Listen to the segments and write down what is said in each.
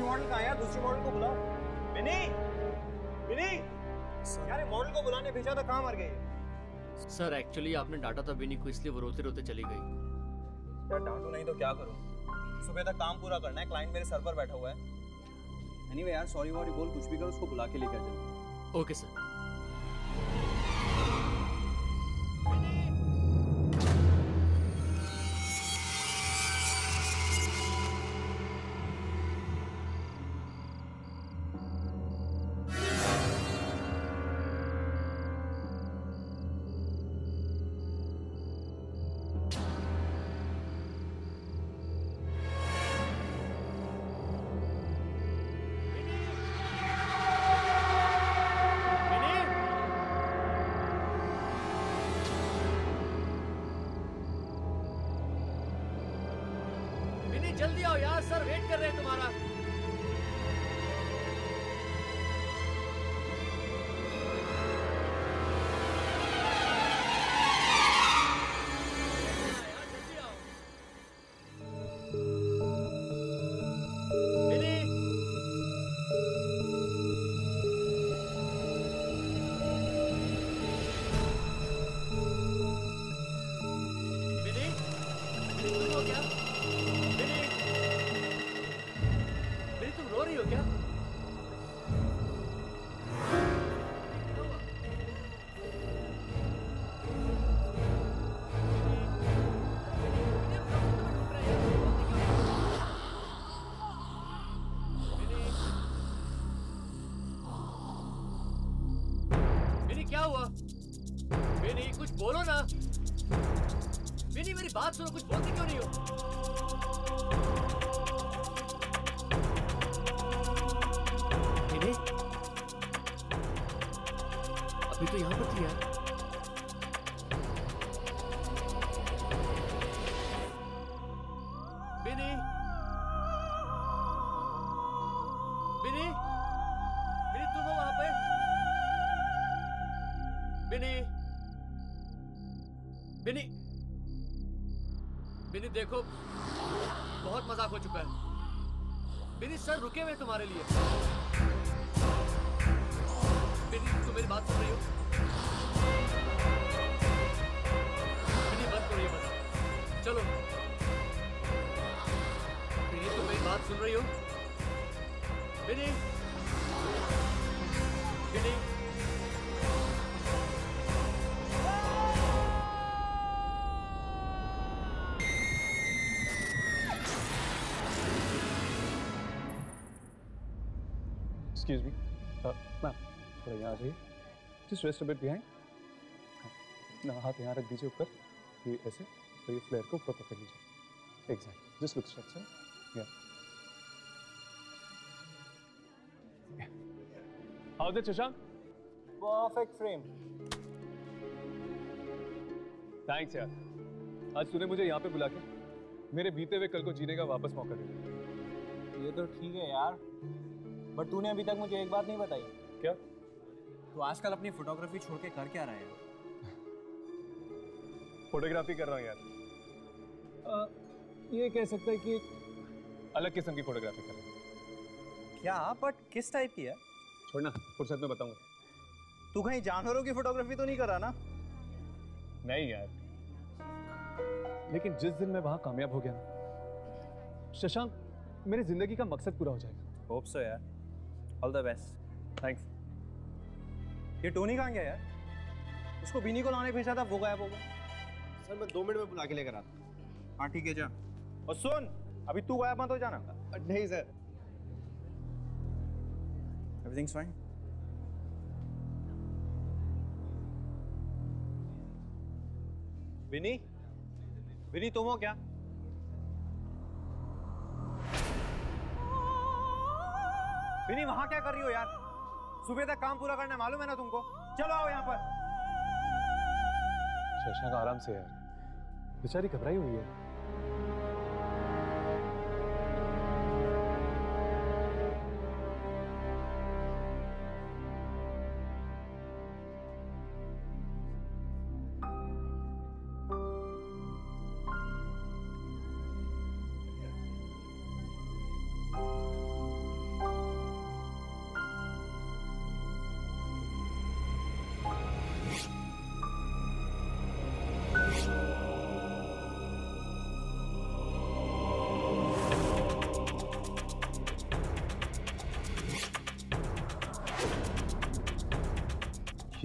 Model कहाँ है यार? दूसरी मॉडल को बुलाओ। विनी, विनी, यार ये मॉडल को बुलाने भेजा था, कहाँ मर गई है? सर एक्चुअली आपने डांटा था विनी को, इसलिए वो रोते रोते चली गई। यार डांटू नहीं तो क्या करूं? सुबह तक काम पूरा करना है, क्लाइंट मेरे सर पर बैठा हुआ है। एनीवे यार, सॉरी वॉरी बोल, कुछ भी कर, उसको बुला के लेकर चल। Okay sir. जल्दी आओ यार, सर वेट कर रहे हैं तुम्हारा। जल्दी आओ। विनी, विनी, विनी तुम हो क्या? विनी, विनी तुम रो रही हो क्या? विनी क्या हुआ? विनी कुछ बोलो ना। विनी मेरी बात सुनो, कुछ बोलते क्यों नहीं हो? विनी अभी तो यहाँ पर थी यार। विनी, विनी, विनी तुम हो वहां पे? विनी, विनी, विनी देखो बहुत मजाक हो चुका है। विनी सर रुके हुए तुम्हारे लिए। विनी तुम मेरी बात सुन रही हो? विनी बंद करो ये मजाक, चलो। विनी तुम मेरी बात सुन रही हो? विनी, विनी, Excuse me, मैम थोड़ा यहाँ आ जाइए। Just rest a bit behind. ना हाथ यहाँ रख दीजिए ऊपर, ये ऐसे, तो ये फ्लेयर को ऊपर पकड़ लीजिए। Exactly. Just look straight, sir. Yeah. How's it, Shashank? Perfect frame. Thanks यार। आज तूने मुझे यहाँ पे बुला के मेरे बीते हुए कल को जीने का वापस मौका दिया। ये तो ठीक है यार, बट तूने अभी तक मुझे एक बात नहीं बताई। क्या? तू आजकल अपनी फोटोग्राफी छोड़ के कर क्या रहा है? फोटोग्राफी कर रहा हूँ यार। ये कह सकता है कि अलग किस्म की फोटोग्राफी कर रहा हूँ। क्या? बट किस टाइप की है? छोड़ना, फुर्सत में बताऊंगा। तू कहीं जानवरों की फोटोग्राफी तो नहीं कर रहा ना? नहीं यार, लेकिन जिस दिन मैं वहां कामयाब हो गया ना शशांक, मेरी जिंदगी का मकसद पूरा हो जाएगा। होप सो यार, ऑल द बेस्ट। थैंक्स। ये टोनी कहाँ गया यार? उसको बिनी को लाने भेजा था, वो गायब हो गया। सर मैं 2 मिनट में बुला के लेकर आता। हाँ ठीक है, जा। और सुन, अभी तू गायब मत हो जाना। नहीं sir. Everything's fine? Vini, Vini तुम हो क्या? विनी वहां क्या कर रही हो यार? सुबह तक काम पूरा करना है, मालूम है ना तुमको? चलो आओ यहाँ पर। शशांक आराम से यार, बेचारी घबराई हुई है।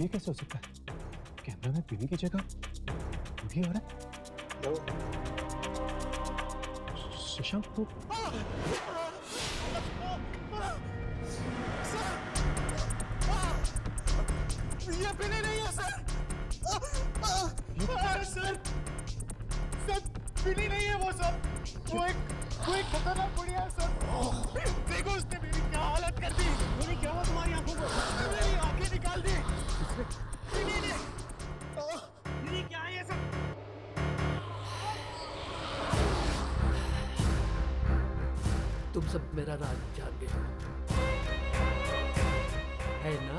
ये कैसे हो सकता है? कैमरा में पीने की जगह बूढ़ी औरत? शशांक को ये पीने नहीं है सर। सर पीने नहीं है वो सर। वो एक खतरनाक बुढ़िया है सर। देखो उसने मेरी क्या हालत कर दी। मेरी क्या हुआ तुम्हारी आंखों को? मेरी आंखें निकाल दी। ये क्या है ये सब? तुम सब मेरा राज जान गए हो, है ना?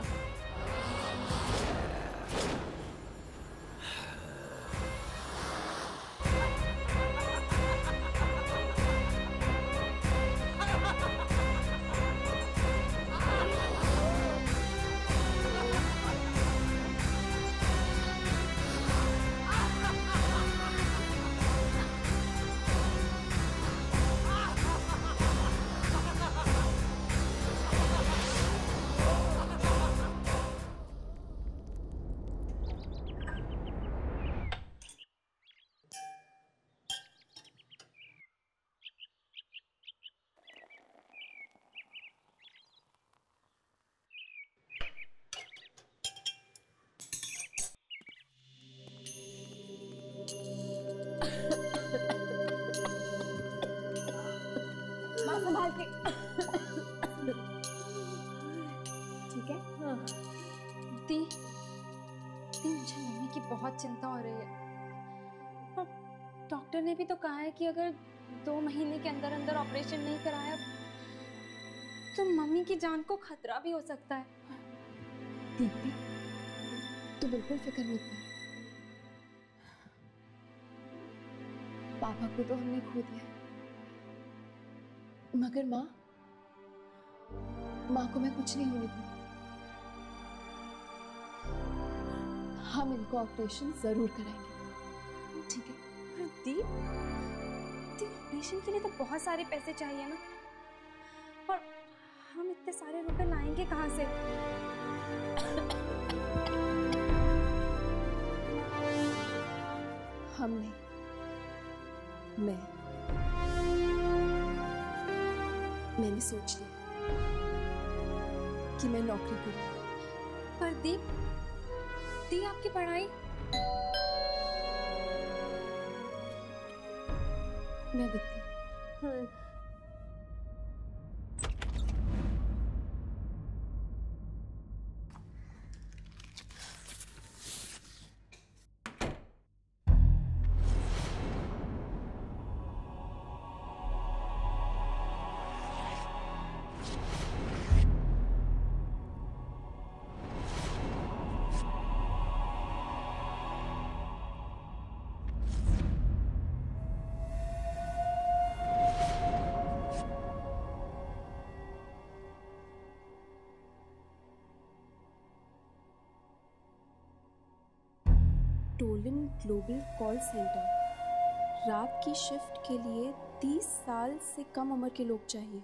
ठीक है? हाँ। दी मुझे मम्मी की बहुत चिंता हो रही है। और डॉक्टर ने भी तो कहा है कि अगर 2 महीने के अंदर अंदर ऑपरेशन नहीं कराया तो मम्मी की जान को खतरा भी हो सकता है। दीदी, तू बिल्कुल फिक्र मत कर। पापा को तो हमने खो दिया, मगर माँ को मैं कुछ नहीं होने दूंगी। हम इनको ऑपरेशन जरूर कराएंगे, ठीक है? पर दी ऑपरेशन के लिए तो बहुत सारे पैसे चाहिए ना, और हम इतने सारे रुपए लाएंगे कहाँ से? हम नहीं, मैंने सोच लिया कि मैं नौकरी करूँ। पर दी आपकी पढ़ाई? मैं देखती हूँ। टोलन ग्लोबल कॉल सेंटर, रात की शिफ्ट के लिए 30 साल से कम उम्र के लोग चाहिए।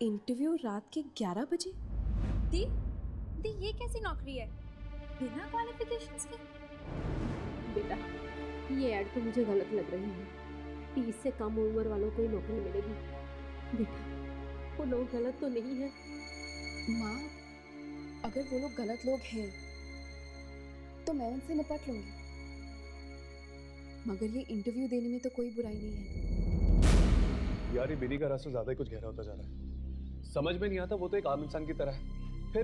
इंटरव्यू रात के 11 बजे। दी ये कैसी नौकरी है बिना क्वालिफिकेशंस के? बेटा, ये ऐड तो मुझे गलत लग रही है। 30 से कम उम्र वालों को ही नौकरी मिलेगी। बेटा, वो लोग गलत तो नहीं है? माँ, अगर वो लोग गलत लोग हैं तो मैं उनसे निपट लूंगी, मगर ये इंटरव्यू देने में तो कोई बुराई नहीं है। यार, ये बिनी का रास्ता ज्यादा ही कुछ गहरा होता जा रहा है। समझ में नहीं आता, वो तो एक आम इंसान की तरह है, फिर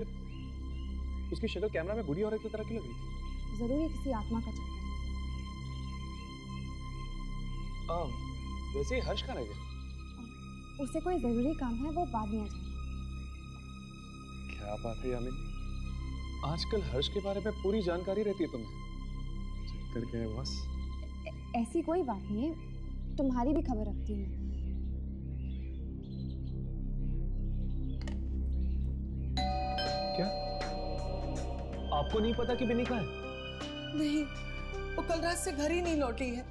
उसकी शक्ल कैमरा में बूढ़ी औरत की तरह क्यों लग रही थी? जरूर ये किसी आत्मा का चक्कर है। वैसे ही हर्ष कहाँ रह गया? उसे कोई जरूरी काम है, वो बाद में आ जाएगा। क्या बात है यामिनी, आजकल हर्ष के बारे में पूरी जानकारी रहती है तुम्हें। चक्कर क्या है बॉस? ऐसी कोई बात नहीं है, तुम्हारी भी खबर रखती हूँ। क्या आपको नहीं पता कि बिनी कहाँ है? नहीं, वो कल रात से घर ही नहीं लौटी है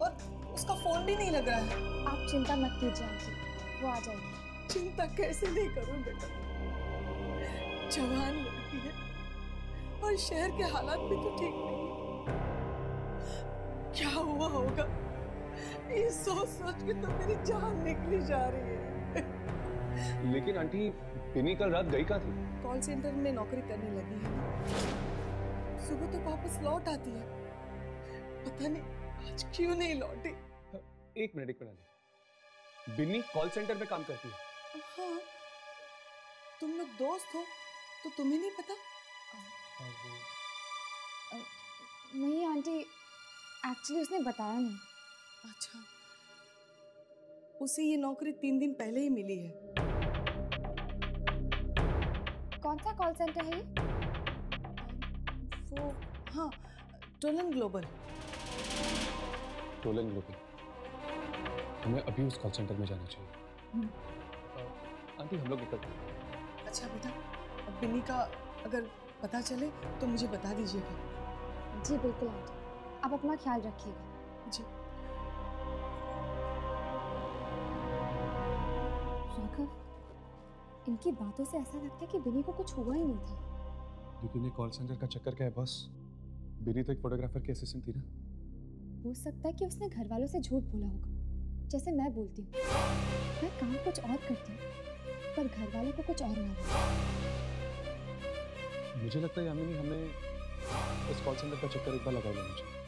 और उसका फोन भी नहीं लग रहा है। आप चिंता मत कीजिए आंटी, वो आ जाएगी। चिंता कैसे नहीं करूं बेटा, जवान लड़की है और शहर के हालात भी तो ठीक नहीं है। क्या हुआ होगा ये सोच सोच के तो मेरी जान निकली जा रही है। लेकिन आंटी बिनी कल रात गई कहाँ थी? कॉल सेंटर में नौकरी करने लगी है ना, सुबह तो वापस लौट आती है, पता नहीं आज क्यों नहीं लौटी। एक मिनट बिन्नी कॉल सेंटर में काम करती है? हाँ, तुम लोग दोस्त हो तो तुम्हें नहीं पता? नहीं आंटी, एक्चुअली उसने बताया नहीं। अच्छा, उसे ये नौकरी 3 दिन पहले ही मिली है। कौन सा कॉल सेंटर है ये? वो हाँ, टोलन ग्लोबल। टोलन ग्लोबल, हमें अभी उस कॉल सेंटर में जाना चाहिए। आंटी हम लोग निकलते हैं। अच्छा बेटा, बिन्नी का अगर पता चले तो मुझे बता दीजिएगा। जी बिल्कुल आंटी, आप अपना ख्याल रखिएगा। जी। राघव, इनकी बातों से ऐसा लगता है कि बिनी को कुछ हुआ ही नहीं था। लेकिन ये कॉल सेंटर का चक्कर क्या है बॉस? बिनी तो एक फोटोग्राफर की असिस्टेंट थी ना। हो सकता है कि उसने घर वालों से झूठ बोला होगा, जैसे मैं बोलती हूँ। मैं काम कुछ और करती हूँ पर घर वालों को कुछ और मालूम। मुझे लगता है यामिनी हमें इस कॉल सेंटर का चक्कर एक बार लगा लेना चाहिए।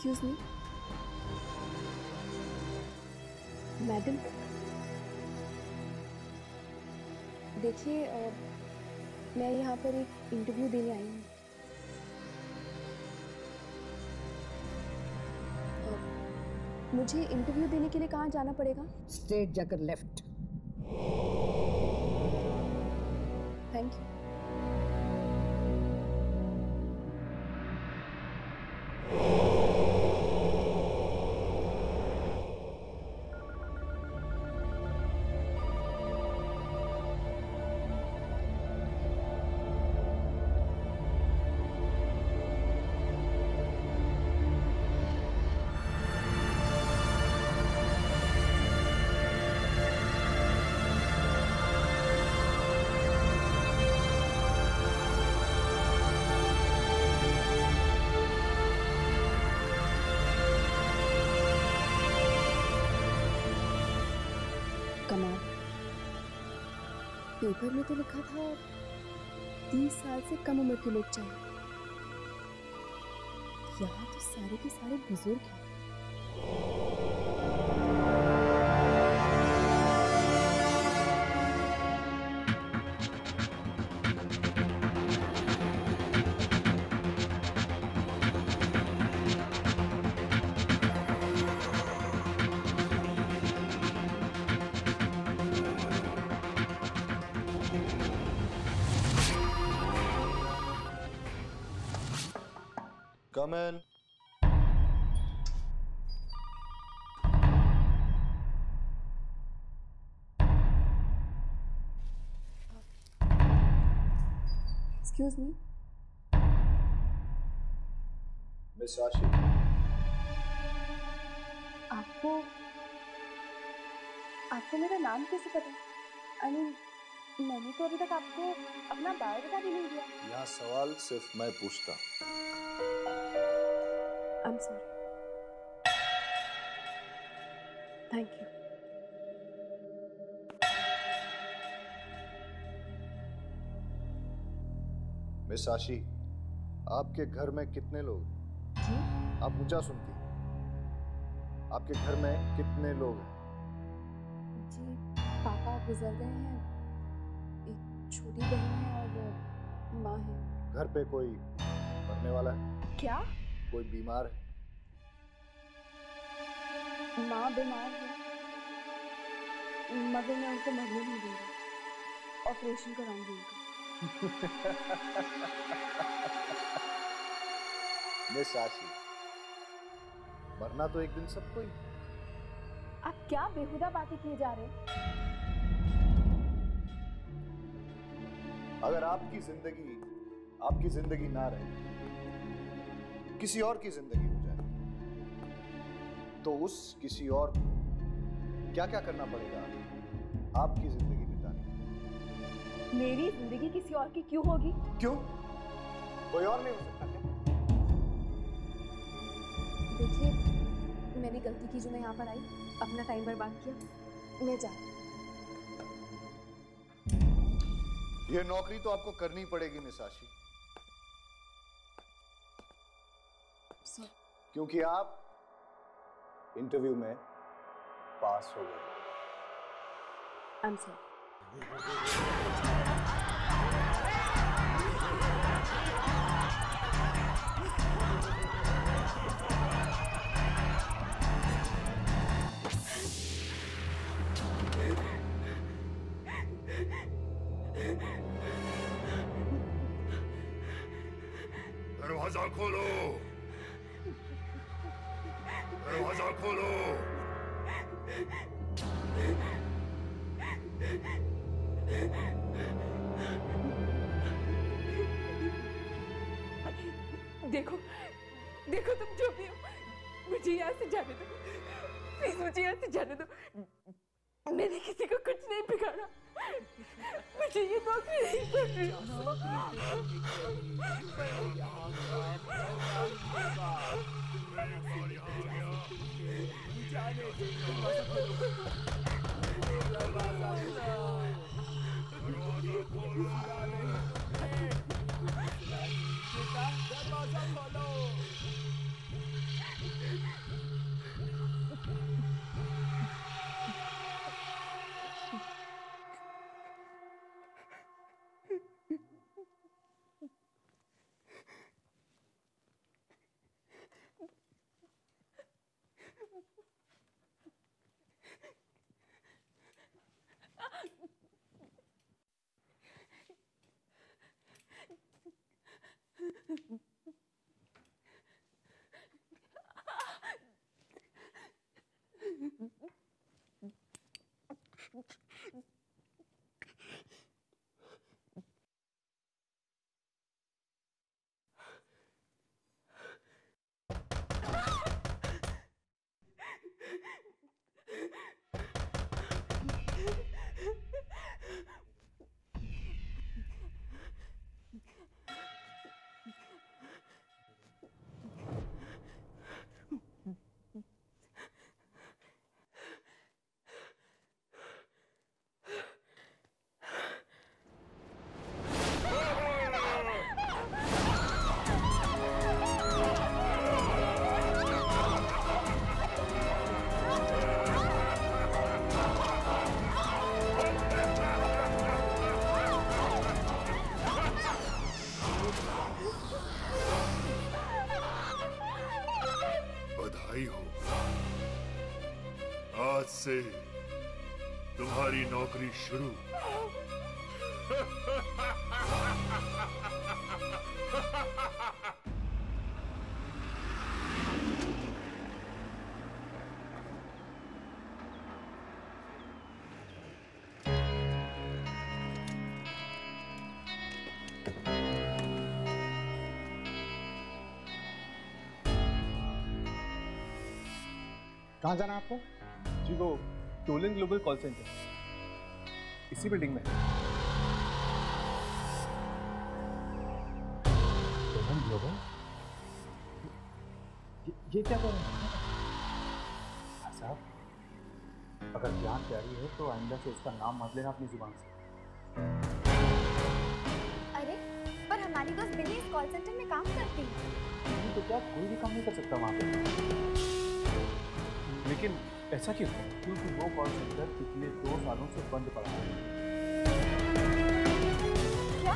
एक्सक्यूज मी मैडम, देखिए मैं यहाँ पर एक इंटरव्यू देने आई हूँ। मुझे इंटरव्यू देने के लिए कहाँ जाना पड़ेगा? स्ट्रेट जाकर लेफ्ट। Thank you. कमाल, पेपर में तो लिखा था 30 साल से कम उम्र के लोग चाहिए। यहाँ तो सारे के सारे बुजुर्ग हैं। Come in. Excuse me. Miss Sashi. आपको मेरा नाम कैसे पता? I mean, मैंने तो अभी तक आपको अपना बायोडाटा भी नहीं दिया। यहाँ सवाल सिर्फ मैं पूछता। I'm sorry. Thank you. Miss आशी, आपके घर में कितने लोग? जी? आप ऊंचा सुनती। आपके घर में कितने लोग हैं? जी, पापा गुजर गए हैं, एक छोटी बहन है और माँ है। घर पे कोई मरने वाला है? क्या? कोई बीमार है? माँ बीमार है, मगर मैं उनको मरने नहीं दूंगी, ऑपरेशन कराऊंगी उनका। मिस आशी, मरना तो एक दिन सबको ही। आप क्या बेहुदा बातें किए जा रहे हैं? अगर आपकी जिंदगी ना रहे, किसी और की जिंदगी हो जाए, तो उस किसी और को क्या क्या करना पड़ेगा आपकी जिंदगी बिताने? मेरी जिंदगी किसी और की क्यों होगी? क्यों? कोई और नहीं हो सकता क्या? देखिए, मेरी गलती की जो मैं यहाँ पर आई, अपना टाइम बर्बाद किया, मैं जा। ये नौकरी तो आपको करनी पड़ेगी मिस आशी, क्योंकि आप इंटरव्यू में पास हो गए। I'm sorry. दरवाजा खोलो, दरवाजा खोलो। देखो, देखो तुम जो भी हो, मुझे यहाँ से जाने दो, प्लीज मुझे यहाँ से जाने दो। मैंने किसी को कुछ नहीं बिगाड़ा, मुझे ये नौकरी नहीं करनी। आज से तुम्हारी नौकरी शुरू। कहाँ जाना है आपको? जी वो टोलिन ग्लोबल कॉल सेंटर इसी बिल्डिंग में। Toluene global? ये क्या कर रहे हैं भाई साहब? अगर जान प्यारी है तो आइंदा से उसका नाम मत लेना अपनी जुबान से। अरे पर हमारी दोस्त बिनी इस कॉल सेंटर में काम करती है। तो क्या कोई भी काम नहीं कर सकता वहाँ पे? लेकिन ऐसा क्यों? क्योंकि वो कॉल सेंटर पिछले 2 सालों से बंद पड़ा है। क्या?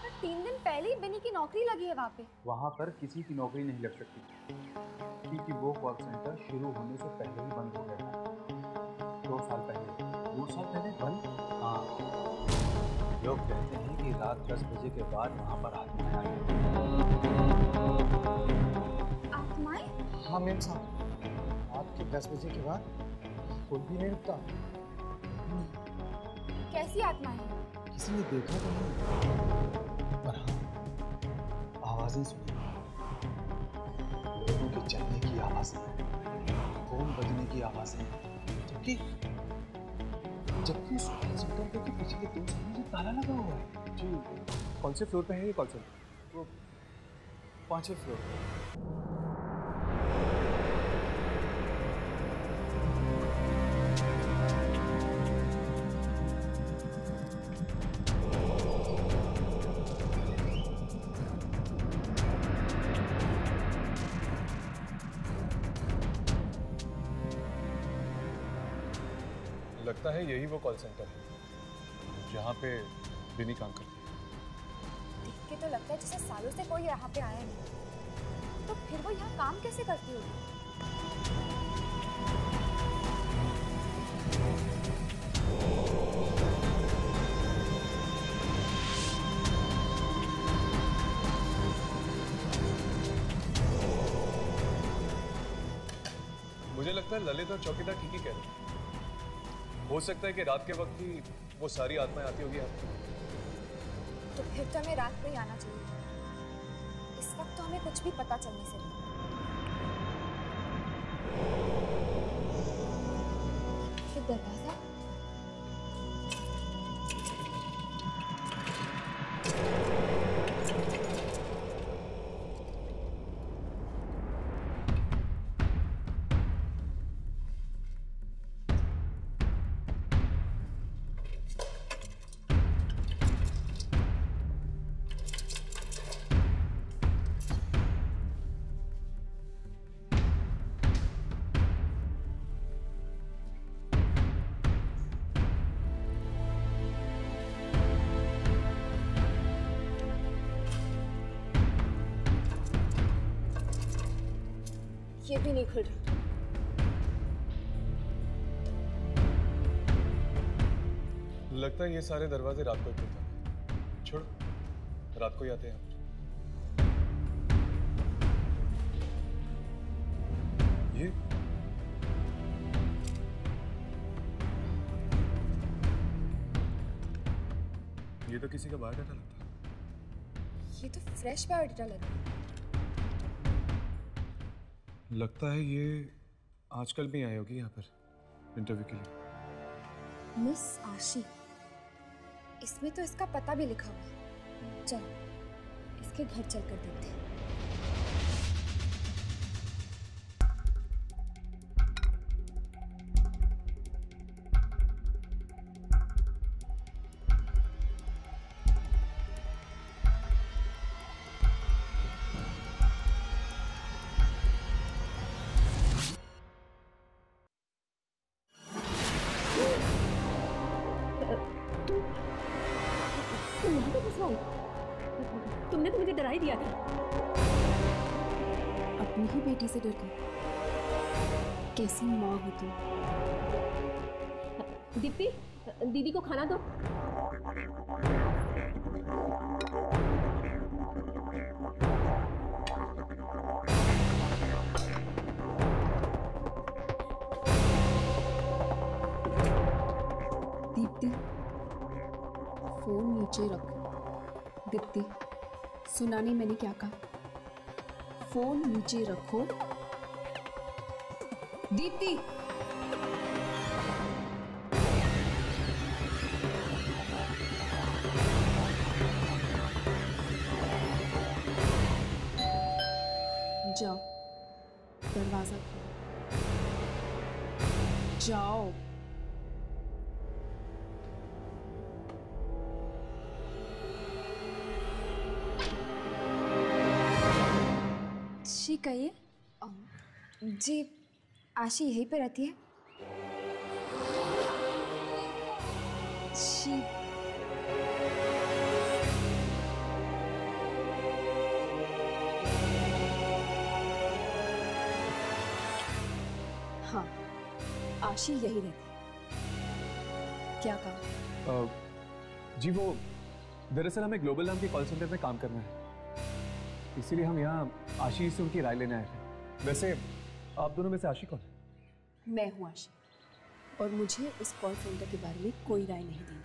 पर 3 दिन पहले ही बिनी की नौकरी लगी है वहाँ पे। वहाँ पर किसी की नौकरी नहीं लग सकती क्योंकि वो कॉल सेंटर शुरू होने से पहले ही बंद हो गया था। 2 साल पहले। 2 साल पहले बंद? हाँ। लोग कहते हैं कि रात 10 बजे के बाद वहाँ पर आत्माएं आई। आत्माएं? हाँ मेम साहब, रात के 10 बजे के बाद कोई भी नहीं रुकता। कैसी आत्माएं? किसी ने देखा तो नहीं, पर हाँ आवाजें सुनी। लोगों के चलने की आवाजें, फोन बजने की आवाजें। जबकि उस कॉल सेंटर पे पिछले 2 सालों से ताला लगा हुआ है। जी कौन से फ्लोर पे है ये कॉल सेंटर? वो 5वें फ्लोर पे। लगता है यही वो कॉल सेंटर है जहाँ पे बिनी काम करती है। देख के तो लगता है जैसे सालों से कोई यहाँ पे आया नहीं। तो फिर वो यहाँ काम कैसे करती होगी? मुझे लगता है ललित और चौकीदार ठीक ही कह रहे हैं। हो सकता है कि रात के वक्त ही वो सारी आत्माएं आती होगी आपको। तो फिर तो हमें रात को ही आना चाहिए। इस वक्त तो हमें कुछ भी पता चलने से नहीं। फिर दरवाजा? ये भी नहीं खुल रहा। लगता है ये सारे दरवाजे रात को ही खुलते हैं। छोड़, रात को ही आते हैं। ये तो किसी का बायोडाटा लगता है। ये तो फ्रेश बायोडाटा लग रहा है। लगता है ये आजकल भी आई होगी यहाँ पर इंटरव्यू के लिए। मिस आशी, इसमें तो इसका पता भी लिखा हुआ है। चल, इसके घर चलकर देखते हैं। तुमने तो मुझे डरा ही दिया था। अपनी ही बेटी से डर गई। कैसी माँ हो तुम। दीप्ति, दीदी को खाना दो। दीप्ति, फोन नीचे रख। दीप्ति, सुना नहीं मैंने क्या कहा? फोन नीचे रखो। दीप्ति, जाओ, दरवाजा खोलो। जाओ। जी कहिए। जी आशी यहीं पे रहती है? जी हाँ, आशी यही रहती। क्या कहा? जी वो दरअसल हमें ग्लोबल नाम के कॉल सेंटर में काम करना है, इसीलिए हम यहाँ आशी से उनकी राय लेने आए थे। वैसे आप दोनों में से आशी कौन है? मैं हूँ आशी, और मुझे इस कॉल सेंटर के बारे में कोई राय नहीं दी।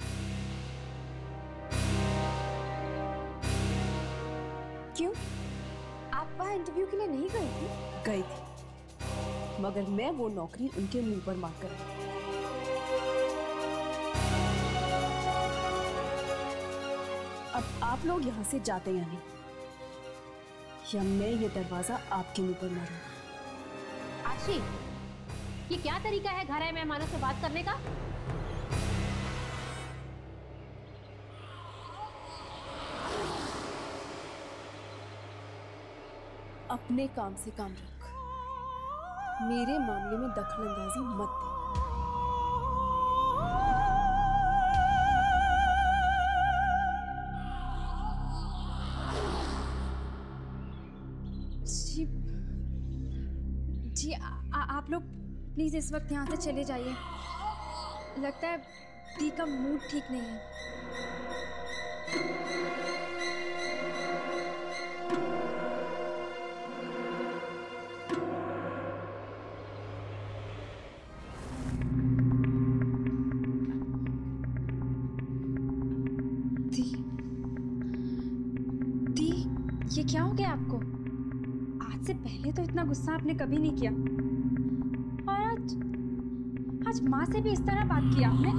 क्यों? आप वहाँ इंटरव्यू के लिए नहीं गई थी? गई थी, मगर मैं वो नौकरी उनके मुंह पर मार कर आई। अब आप लोग यहाँ से जाते या नहीं, या मैं ये दरवाजा आपके मुंह पर मारूंगा। आशी, ये क्या तरीका है घर आए मेहमानों से बात करने का? अपने काम से काम रख, मेरे मामले में दखलंदाजी मत दे। जी आप लोग प्लीज इस वक्त यहाँ से चले जाइए। लगता है दी का मूड ठीक नहीं है। दी, ये क्या हो गया आपको? आज से पहले तो इतना गुस्सा आपने कभी नहीं किया, और आज माँ से भी इस तरह बात की आपने।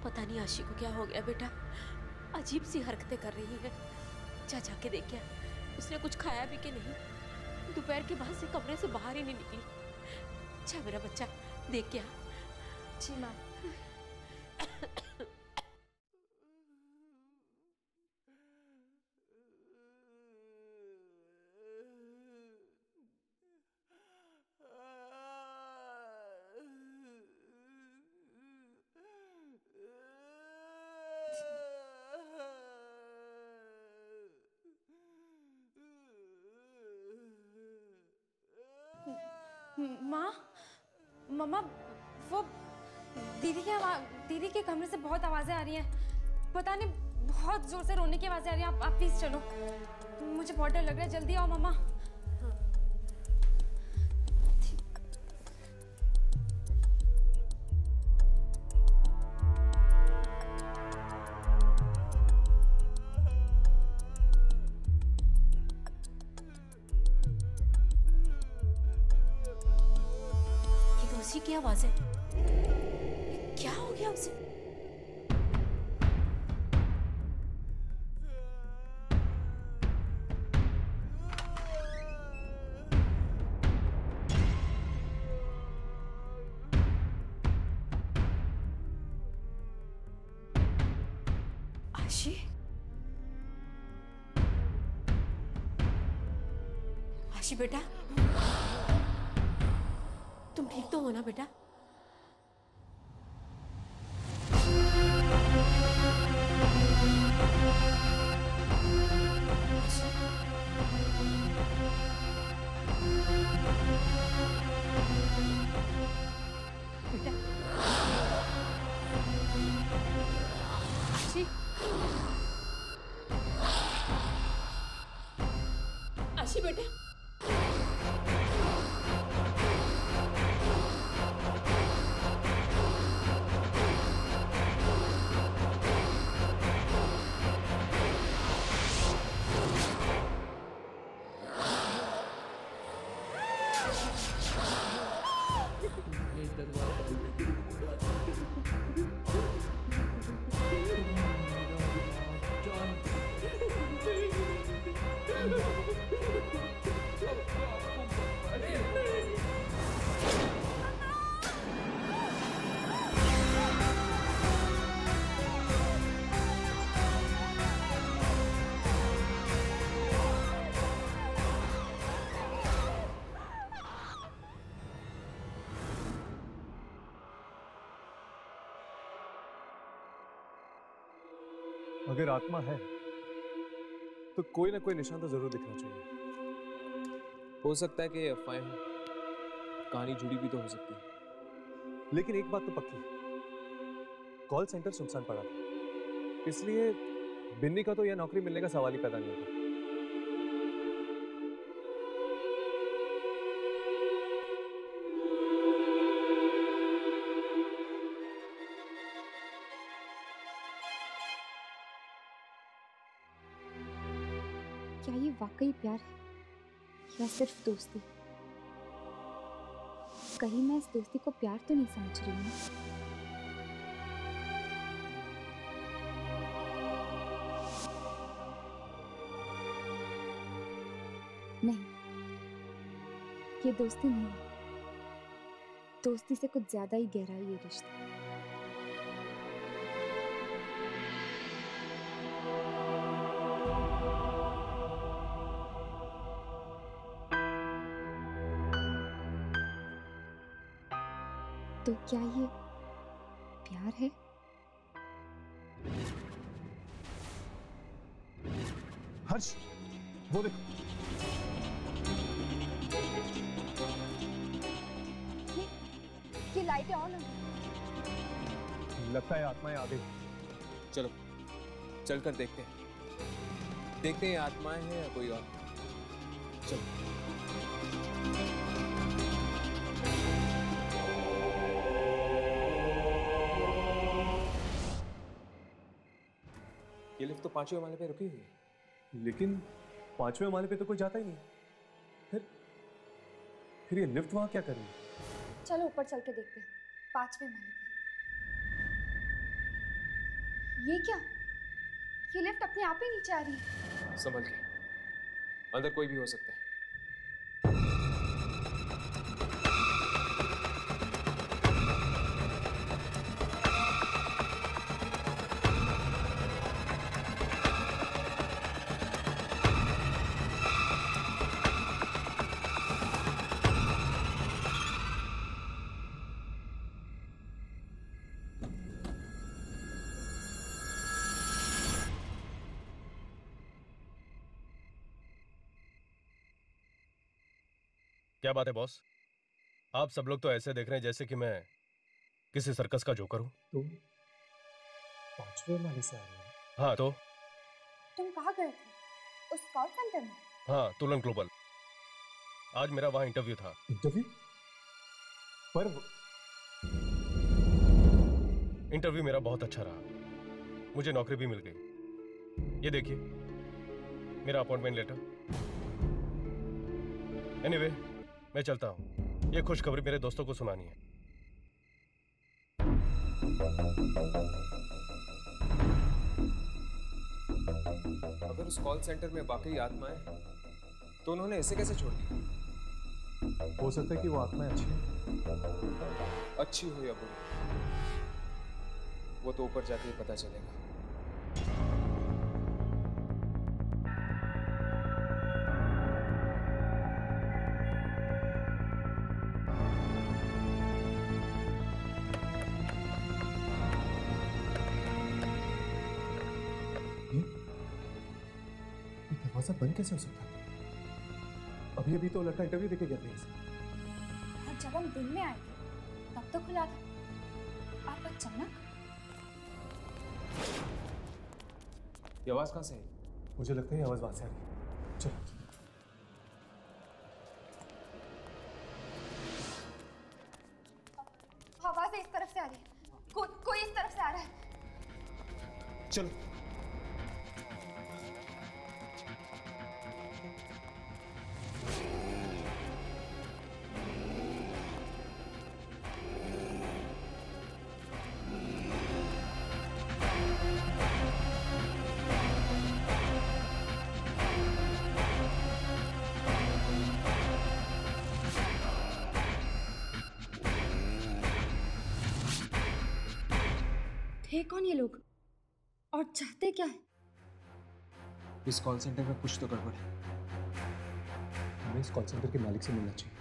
पता नहीं आशी को क्या हो गया बेटा, अजीब सी हरकतें कर रही है। जा जाके देख क्या उसने कुछ खाया भी कि नहीं। दोपहर के बाद से कमरे से बाहर ही नहीं निकली। जा मेरा बच्चा, देख क्या। जी माँ। माँ, मम्मा, वो दीदी के कमरे से बहुत आवाजें आ रही हैं। पता नहीं बहुत जोर से रोने की आवाजें आ रही हैं। आप प्लीज चलो, मुझे बहुत डर लग रहा है। जल्दी आओ मम्मा। की आवाज है। क्या हो गया उसे? आशी, आशी बेटा, तुम ठीक तो हो ना बेटा? आशी बेटा, अगर आत्मा है तो कोई ना कोई निशान तो जरूर दिखना चाहिए। हो सकता है कि अफवाहें हो, कहानी जुड़ी भी तो हो सकती है। लेकिन एक बात तो पक्की है, कॉल सेंटर सुनसान पड़ा था, इसलिए बिन्नी का तो यह नौकरी मिलने का सवाल ही पैदा नहीं होता। क्या ये वाकई प्यार है या सिर्फ दोस्ती? कहीं मैं इस दोस्ती को प्यार तो नहीं समझ रही हूँ? नहीं, ये दोस्ती नहीं है। दोस्ती से कुछ ज्यादा ही गहरा है ये रिश्ता। तो क्या ये प्यार है? हर्ष, वो देखो। ये लाइटें ऑन हो। लगता है आत्माएं आ गई। चलो चलकर देखते हैं, देखते हैं आत्माएं हैं या कोई और। चलो। ये लिफ्ट तो 5वें माले पे रुकी हुई है। लेकिन 5वें माले पे तो कोई जाता ही नहीं। फिर ये लिफ्ट वहां क्या कर रही है? चलो ऊपर चल के देखते हैं, 5वें माले पे। ये क्या? ये लिफ्ट अपने आप ही नीचे आ रही है। संभल के, अंदर कोई भी हो सकता है। क्या बात है बॉस? आप सब लोग तो ऐसे देख रहे हैं जैसे कि मैं किसी सर्कस का जोकर हूं। तुम 5वें माले से आ रहे हो? हाँ तो तुम कहाँ गए थे? उस कॉल सेंटर में? हाँ, तुलन ग्लोबल। आज मेरा वहां इंटरव्यू था। इंटरव्यू? पर इंटरव्यू मेरा बहुत अच्छा रहा, मुझे नौकरी भी मिल गई। ये देखिए मेरा अपॉइंटमेंट लेटर। एनीवे, मैं चलता हूं। ये खुशखबरी मेरे दोस्तों को सुनानी है। अगर उस कॉल सेंटर में वाकई आत्माएं हैं, तो उन्होंने ऐसे कैसे छोड़ दिया? हो सकता है कि वो आत्माएं अच्छी हो या बुरी, वो तो ऊपर जाके ही पता चलेगा। दरवाजा बंद कैसे हो सकता है? अभी अभी तो लड़का इंटरव्यू देके गया था इसे। और जब हम दिन में आए थे तब तो खुला था। आप अचानक? ये आवाज कहाँ से है? मुझे लगता है ये आवाज वहां से आ रही है। चलो। आवाज इस तरफ से आ रही है। कोई इस तरफ से आ रहा है। चलो। थे कौन ये लोग और चाहते क्या है? इस कॉल सेंटर में कुछ तो गड़बड़ है। हमें इस कॉल सेंटर के मालिक से मिलना चाहिए।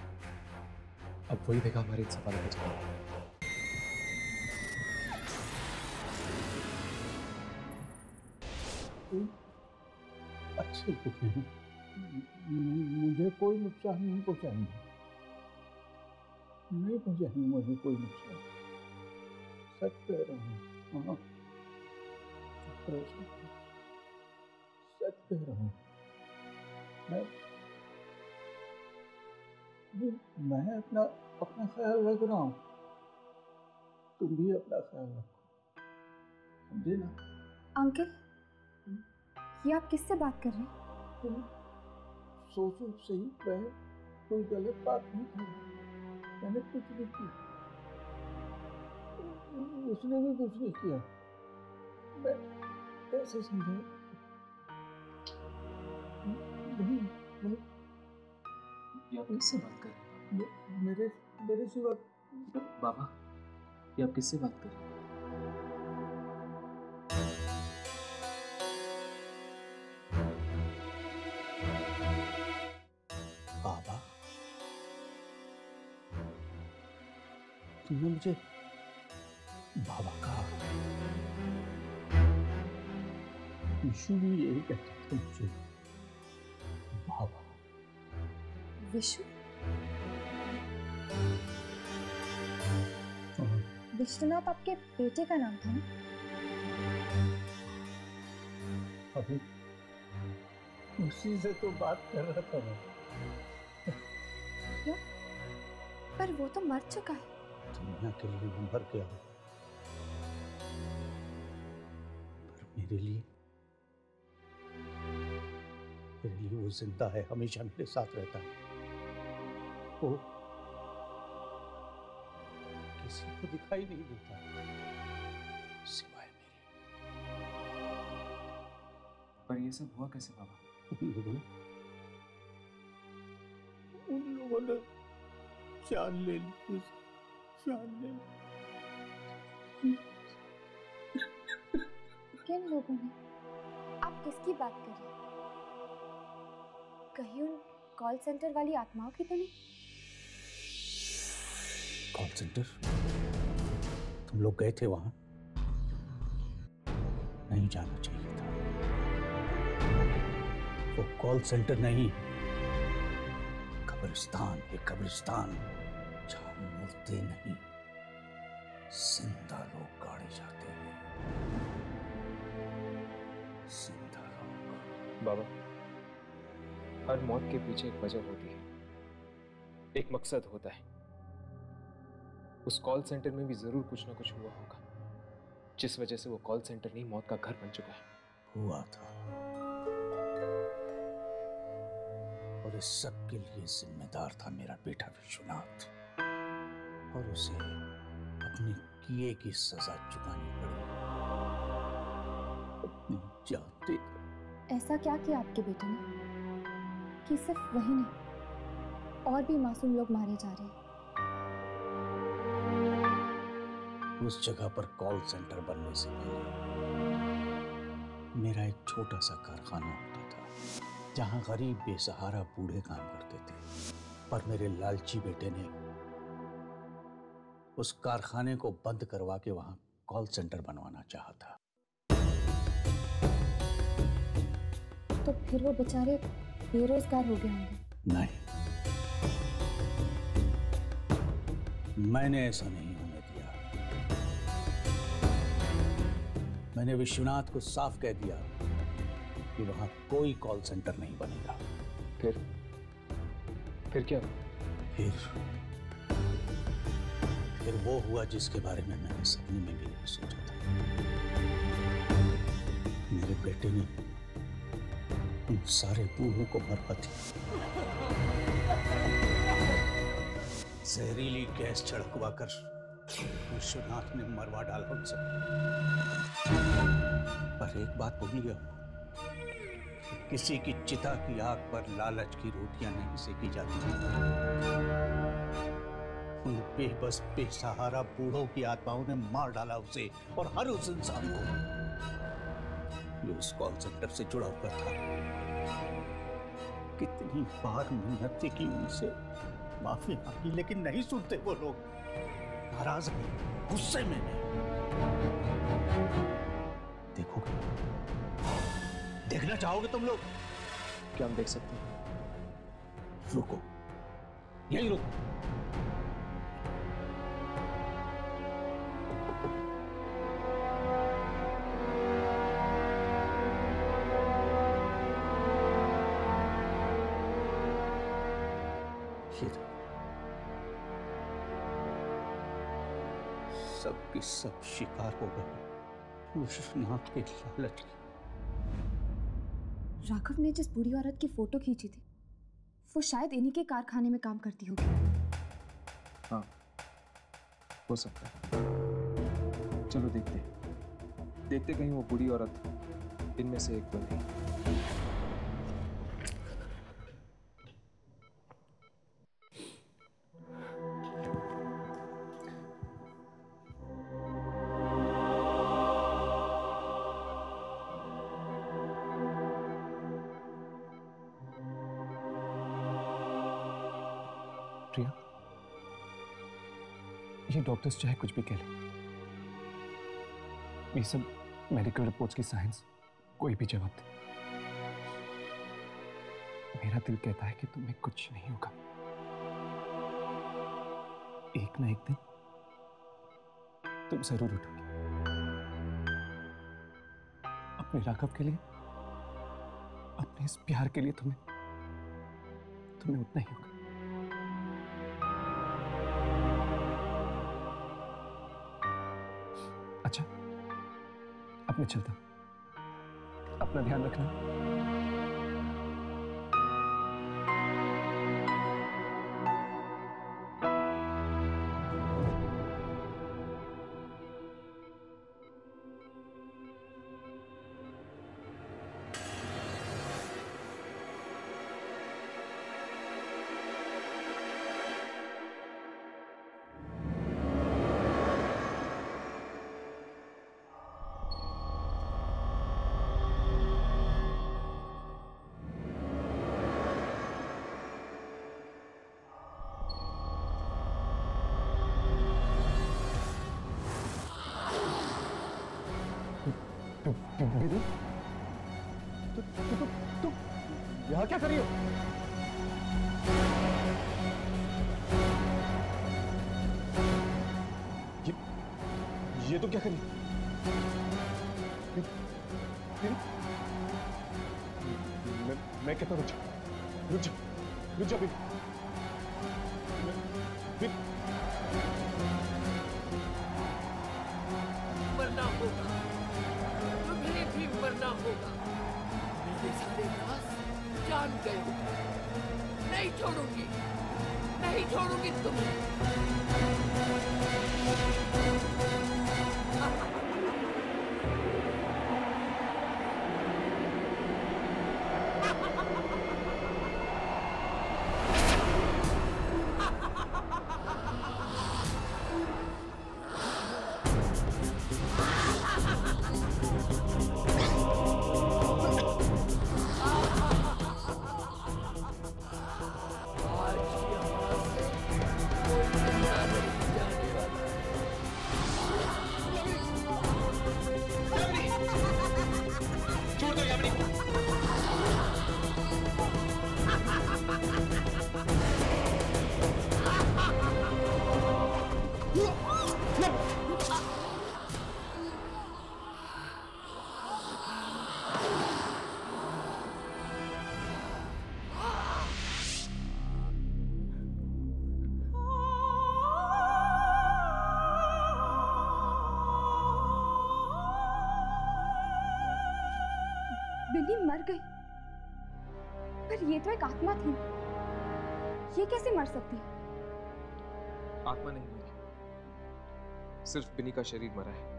अब वही देगा हमारे इन सवालों का जवाब। अच्छे दिखे हैं, मुझे कोई नुकसान नहीं पहुंचाएंगे, नहीं पहुंचाएंगे मुझे कोई नुकसान, सच कह रहा हूँ। हाँ, सच कह रहा हूँ। मैं अपना ख्याल रख रहा हूँ, तुम भी अपना ख्याल रखो, समझे ना? अंकल, ये आप किससे बात कर रहे हैं? सोचो सही, मैं कोई गलत बात नहीं की, मैंने कुछ नहीं किया, उसने भी कुछ नहीं किया, मैं कैसे समझाऊं? नहीं, ये आप किससे बात कर रहे हैं? मेरे सिवा बाबा, ये आप किससे बात कर रहे हैं? बाबा, तुमने मुझे बाबा कहा। विशु भी यही कहता था मुझे, बाबा। विशु? विश्वनाथ आपके बेटे का नाम था ना? अभी उसी से तो बात कर रहा था मैं। क्यों? पर वो तो मर चुका है। दुनिया के लिए वो मर गया, पर मेरे लिए वो जिंदा है, हमेशा मेरे साथ रहता है। वो किसी को दिखाई नहीं देता सिवाय मेरे। पर ये सब हुआ कैसे बाबा? उन लोगों ने जान ले ली, जान ले ली। किन लोगों ने? आप किसकी बात कर रहे हैं? कहीं उन कॉल सेंटर वाली आत्माओं की तो नहीं? Call centre? तुम लोग गए थे वहां? नहीं जाना चाहिए था। वो कॉल सेंटर नहीं, कब्रिस्तान है, कब्रिस्तान, जहां मुर्दे नहीं, जिंदा लोग गाड़े जाते हैं। जिंदा लोग। बाबा, हर मौत के पीछे एक वजह होती है, एक मकसद होता है। उस कॉल सेंटर में भी जरूर कुछ ना कुछ हुआ होगा, जिस वजह से वो कॉल सेंटर नहीं मौत का घर बन चुका है। हुआ था, और इस सब के लिए जिम्मेदार था मेरा बेटा विश्वनाथ, और उसे अपने किए की सजा चुकानी पड़ी, अपनी जान देकर। ऐसा क्या किया आपके बेटे ने कि सिर्फ वही नहीं, और भी मासूम लोग मारे जा रहे हैं? उस जगह पर कॉल सेंटर बनने से पहले मेरा एक छोटा सा कारखाना होता था, जहां गरीब बेसहारा बूढ़े काम करते थे। पर मेरे लालची बेटे ने उस कारखाने को बंद करवा के वहां कॉल सेंटर बनवाना चाहा था। तो फिर वो बेचारे बेरोजगार हो गए होंगे। नहीं, मैंने ऐसा नहीं होने दिया। मैंने विश्वनाथ को साफ कह दिया कि वहां कोई कॉल सेंटर नहीं बनेगा। फिर क्या? फिर वो हुआ जिसके बारे में मैंने सपने में भी नहीं सोचा था। मेरे बेटे ने उन सारे बूढ़ों को मरवा दिया। जहरीली गैस छिड़कवा कर विश्वनाथ ने मरवा डाला उनसे। पर एक बात भूल गया, किसी की चिता की आग पर लालच की रोटियां नहीं सेकी जाती। उन बेबस बेसहारा बूढ़ों की आत्माओं ने मार डाला उसे और हर उस इंसान को जो उस कॉल सेंटर से जुड़ा हुआ था। कितनी बार मेहनत की उनसे माफी मांगी, लेकिन नहीं सुनते वो लोग। नाराज में, गुस्से में देखोगे, देखना चाहोगे तुम लोग? क्या हम देख सकते हैं? रुको, यही रुको। सबकी सब शिकार हो गए विश्वनाथ के लालच की। राघव ने जिस बूढ़ी औरत की फोटो खींची थी वो शायद इन्हीं के कारखाने में काम करती होगी। हाँ, हो सकता है। चलो देखते कहीं वो बूढ़ी औरत इनमें से एक तो नहीं। प्रिया, ये डॉक्टर्स चाहे कुछ भी कह लें, ये सब मेडिकल रिपोर्ट्स की साइंस कोई भी जवाब दे। मेरा दिल कहता है कि तुम्हें कुछ नहीं होगा। एक ना एक दिन तुम जरूर उठोगे। अपने राघव के लिए, अपने इस प्यार के लिए तुम्हें उठना ही होगा। अच्छा, अब मैं चलता हूं। अपना ध्यान रखना। दीदी, तुम यहाँ क्या कर रही हो? ये तो क्या कर रही हो? मैं कहता हूँ रुक जा भी। मरना होगा, तुम्हें भी मरना होगा। मेरे सारे राज जान गए हो। नहीं छोड़ूंगी तुम्हें। बिन्नी मर गई, पर ये तो एक आत्मा थी, ये कैसे मर सकती है? आत्मा नहीं मरी, सिर्फ बिनी का शरीर मरा है।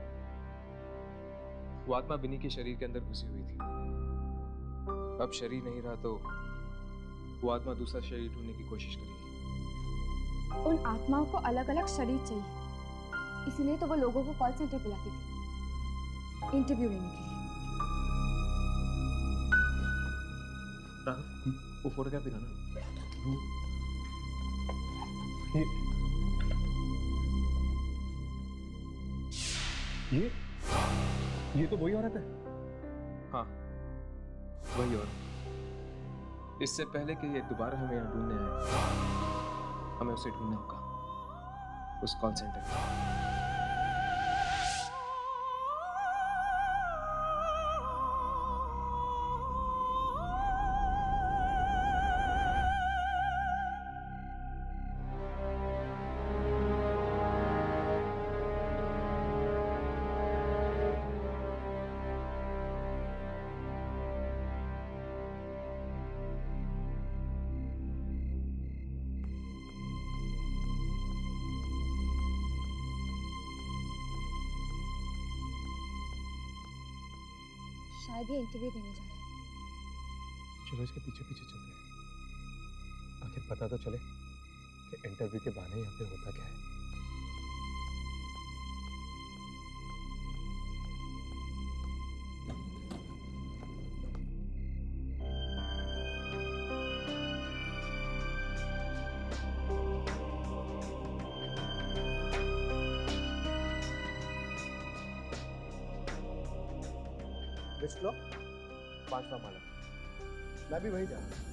वो आत्मा बिनी के शरीर के अंदर घुसी हुई थी। अब शरीर नहीं रहा तो वो आत्मा दूसरा शरीर ढूंढने की कोशिश करेगी। उन आत्माओं को अलग अलग शरीर चाहिए, इसीलिए तो वो लोगों को कॉल सेंटर बुलाती थी इंटरव्यू लेने के लिए। राघव, वो फोटोग्राफ दिखाना। ये तो वही औरत है। हाँ, वही औरत। इससे पहले कि ये दोबारा हमें यहाँ ढूंढने आए, हमें उसे ढूंढना होगा, उस कॉल सेंटर में। शायद ये इंटरव्यू देने जा रहे हैं। चलो इसके पीछे पीछे चलते हैं, आखिर पता तो चले कि इंटरव्यू के बहाने यहाँ पे होता क्या है। Which floor? 5वां माला। मैं भी वही जा रहा हूँ।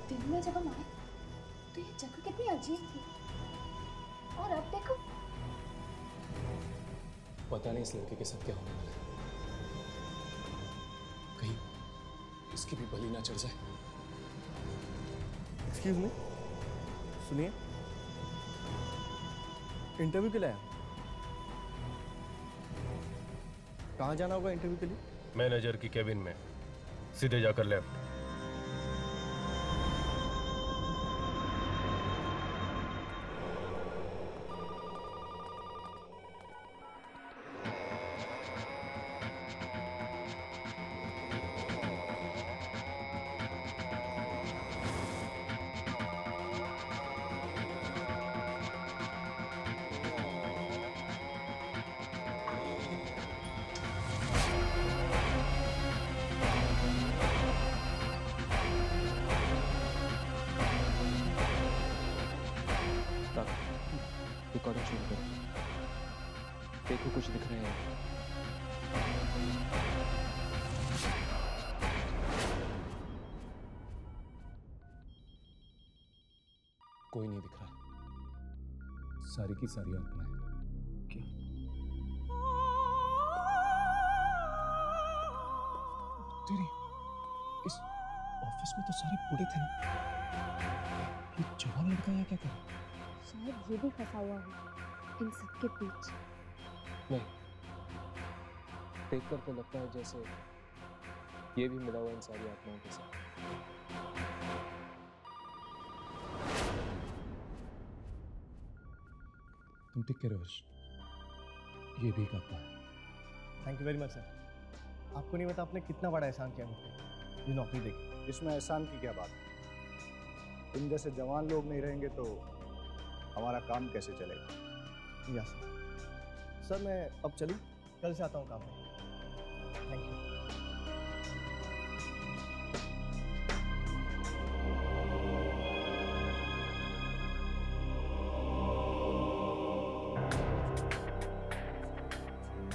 दिन में जब हम आए तो ये जगह कितनी अजीब थी, और अब देखो। पता नहीं इस लड़के के साथ क्या होने वाला है, कहीं इसकी भी बलि ना चढ़ जाए। एक्सक्यूज मी, सुनिए, इंटरव्यू के लिए आया। कहाँ जाना होगा इंटरव्यू के लिए? मैनेजर की केबिन में, सीधे जाकर लेफ्ट। रिकॉर्डिंग शुरू करो। देखो कुछ दिख रहे हैं। कोई नहीं दिख रहा, सारी की सारी आत्माएं। क्या? तेरी इस ऑफिस में तो सारे बूढ़े थे ना, ये जवान लड़का यहाँ क्या कर रहा है? शायद ये भी फंसा हुआ हो इन सबके बीच। नहीं, देखकर तो लगता है जैसे ये भी मिला हुआ इन सारी आत्माओं के साथ। तुम ठीक कह रहे हो हर्ष, ये भी एक आत्मा है। Thank you very much sir. आपको नहीं पता आपने कितना बड़ा एहसान किया मुझे, ये नौकरी देखी। इसमें एहसान की क्या बात है? तुम जैसे जवान लोग नहीं रहेंगे तो हमारा काम कैसे चलेगा? Yes sir. सर मैं अब चलूं? कल से आता हूँ काम में। Thank you.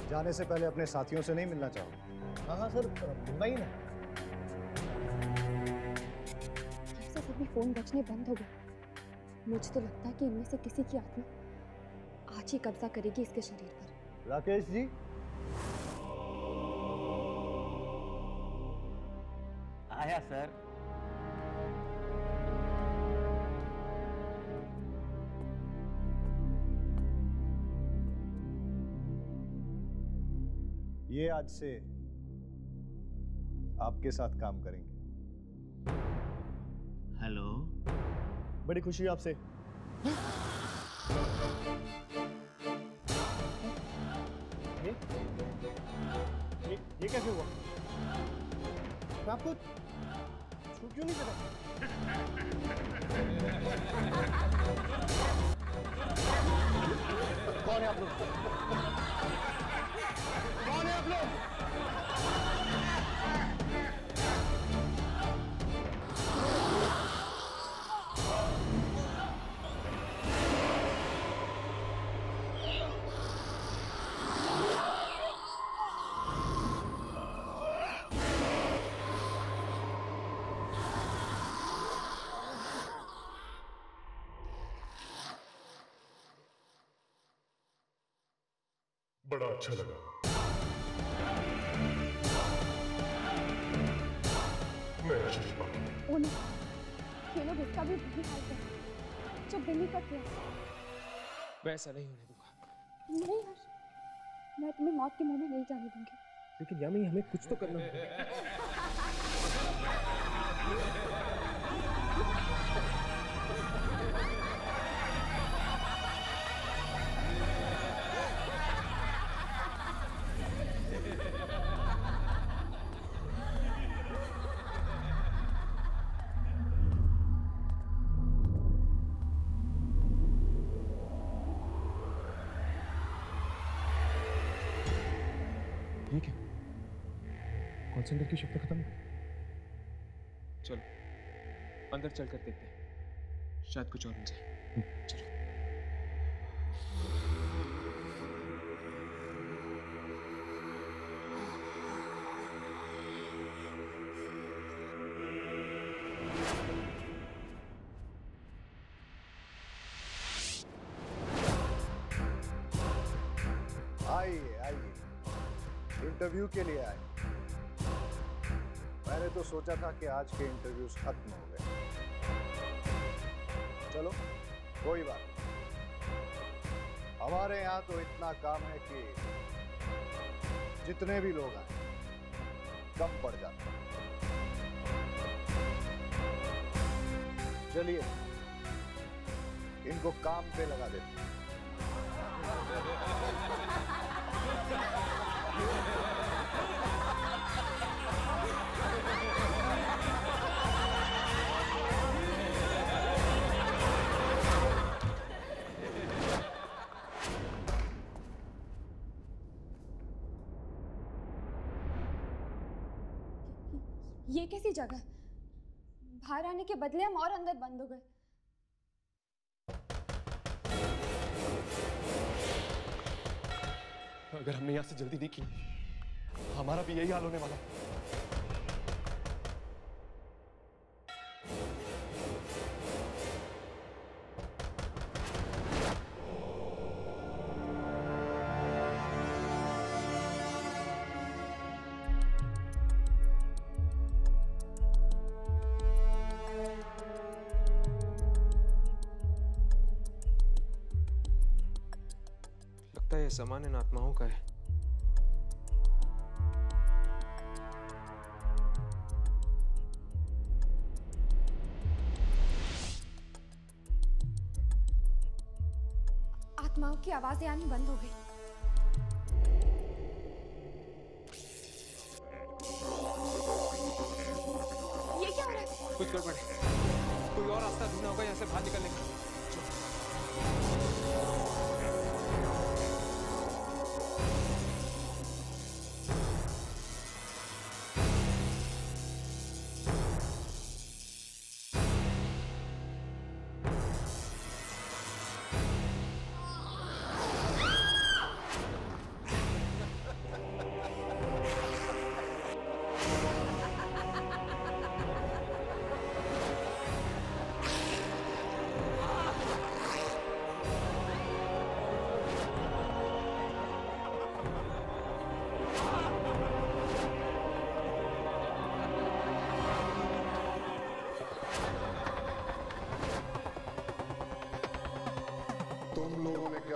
जाने से पहले अपने साथियों से नहीं मिलना चाहो? हाँ हाँ सर, मिलना ही ना। कैसे सभी फोन बजने बंद हो गए। मुझे तो लगता है कि इनमें से किसी की आत्मा आज ही कब्जा करेगी इसके शरीर पर। राकेश जी, आया सर। ये आज से आपके साथ काम करेंगे। हेलो, बड़ी खुशी है आपसे। ये कैसे हुआ? मैं आपको छू क्यों नहीं सकता? कौन है आप लोग? कौन है आप लोग? बड़ा अच्छा लगा। मैं आशीष बाकी। ओ नहीं, ये लोग इसका भी वही हाल कर रहे हैं जो बिन्नी का किया। मैं ऐसा नहीं होने दूंगा। नहीं हर्ष, मैं तुम्हें मौत के मुंह में नहीं जाने दूंगी। लेकिन यामी हमें कुछ तो करना होगा। ठीक है, कॉल सेंटर की शिफ्ट खत्म हो गई। चलो अंदर चल कर देखते हैं, शायद कुछ और मिल जाए। चलो। आइए आइए, इंटरव्यू के लिए आए। मैंने तो सोचा था कि आज के इंटरव्यूज खत्म हो गए। चलो कोई बात नहीं, हमारे यहाँ तो इतना काम है कि जितने भी लोग आए कम पड़ जाते हैं। चलिए इनको काम पे लगा देते हैं। ये कैसी जगह? बाहर आने के बदले हम और अंदर बंद हो गए। अगर हमने यहां से जल्दी नहीं की, हमारा भी यही हाल होने वाला। लगता है सामान्य इन आत्माओं का है। आत्माओं की आवाजें आनी बंद हो गई। ये क्या हो रहा है? कुछ गड़बड़ है, कोई और रास्ता ढूंढना होगा यहाँ से बाहर निकलने का।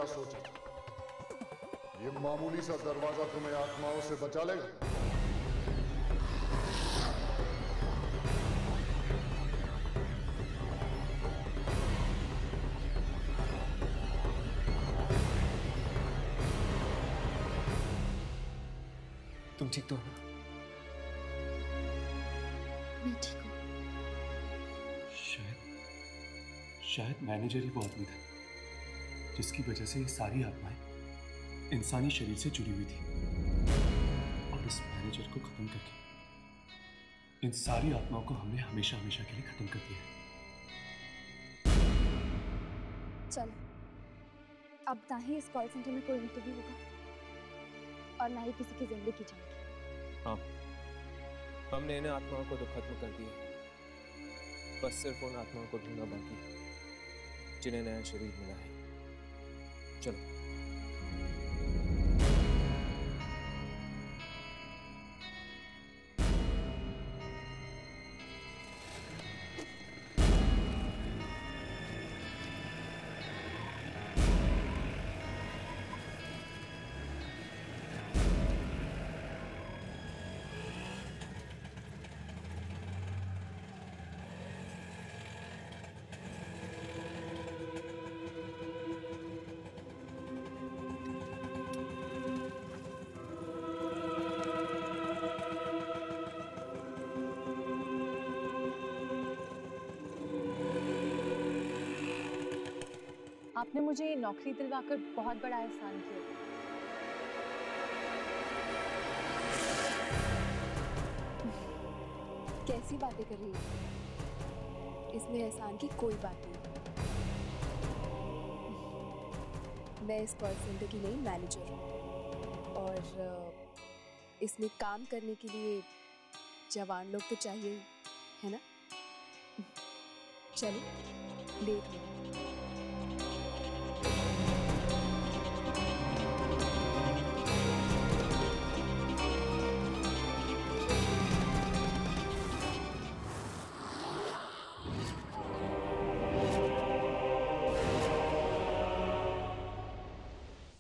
क्या सोचा? ये मामूली सा दरवाजा तुम्हें आत्माओं से बचा लेगा? तुम ठीक तो हो ना? मैं ठीक हूँ। शायद मैनेजर ही वो आदमी था जिसकी वजह से ये सारी आत्माएं इंसानी शरीर से जुड़ी हुई थी, और इस मैनेजर को खत्म करके इन सारी आत्माओं को हमने हमेशा हमेशा के लिए खत्म कर दिया है। चल, अब ना ही इस कॉल सेंटर में कोई इंटरव्यू होगा और ना ही किसी की जिंदगी जाएगी। हाँ, हमने इन आत्माओं को तो खत्म कर दिया, बस सिर्फ उन आत्माओं को ढूंढना बाकी है जिन्हें नया शरीर मिला है। चलो। आपने मुझे नौकरी दिलवाकर बहुत बड़ा एहसान किया। कैसी बातें कर रही है? इसमें एहसान की कोई बात नहीं। मैं इस कॉल सेंटर की नई मैनेजर हूँ और इसमें काम करने के लिए जवान लोग तो चाहिए ही, है ना? चलो, लेट हो।